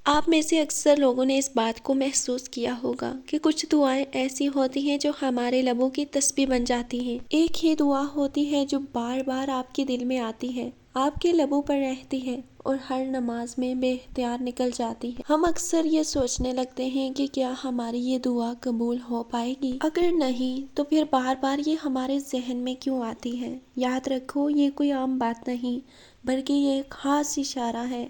آپ میں سے اکثر لوگوں نے اس بات کو محسوس کیا ہوگا کہ کچھ دعائیں ایسی ہوتی ہیں جو ہمارے لبوں کی تسبیح بن جاتی ہیں۔ ایک ہی دعا ہوتی ہے جو بار بار آپ کے دل میں آتی ہے، آپ کے لبوں پر رہتی ہے اور ہر نماز میں بے اختیار نکل جاتی ہے۔ ہم اکثر یہ سوچنے لگتے ہیں کہ کیا ہماری یہ دعا قبول ہو پائے گی؟ اگر نہیں تو پھر بار بار یہ ہمارے ذہن میں کیوں آتی ہے؟ یاد رکھو، یہ کوئی عام بات نہیں بلکہ یہ ایک خاص اشارہ ہے۔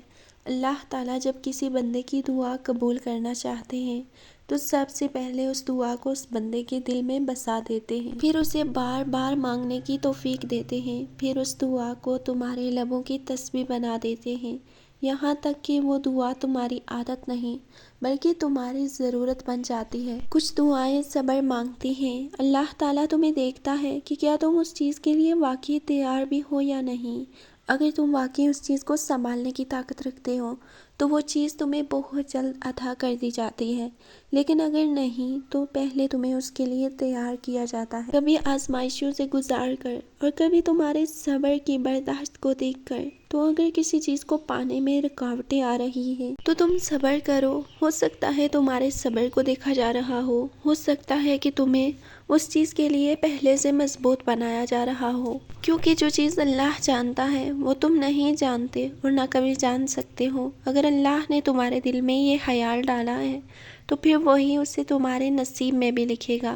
اللہ تعالیٰ جب کسی بندے کی دعا قبول کرنا چاہتے ہیں تو سب سے پہلے اس دعا کو اس بندے کے دل میں بسا دیتے ہیں، پھر اسے بار بار مانگنے کی توفیق دیتے ہیں، پھر اس دعا کو تمہارے لبوں کی تسبیح بنا دیتے ہیں، یہاں تک کہ وہ دعا تمہاری عادت نہیں بلکہ تمہاری ضرورت بن جاتی ہے۔ کچھ دعائیں صبر مانگتی ہیں۔ اللہ تعالیٰ تمہیں دیکھتا ہے کہ کیا تم اس چیز کے لیے واقعی تیار بھی ہو یا نہیں۔ اگر تم واقعی اس چیز کو سنبھالنے کی طاقت رکھتے ہو تو وہ چیز تمہیں بہت جلد عطا کر دی جاتی ہے، لیکن اگر نہیں تو پہلے تمہیں اس کے لیے تیار کیا جاتا ہے، کبھی آزمائشوں سے گزار کر اور کبھی تمہارے صبر کی برداشت کو دیکھ کر۔ تو اگر کسی چیز کو پانے میں رکاوٹیں آ رہی ہیں تو تم صبر کرو، ہو سکتا ہے تمہارے صبر کو دیکھا جا رہا ہو سکتا ہے کہ تمہیں اس چیز کے لیے پہلے سے مضبوط بنایا جا رہا ہو، کیونکہ جو چیز اللہ جانتا ہے وہ تم نہیں جانتے اور نہ کبھی جان سکتے ہو۔ اگر اللہ نے تمہارے دل میں یہ خیال ڈالا ہے تو پھر وہی اسے تمہارے نصیب میں بھی لکھے گا۔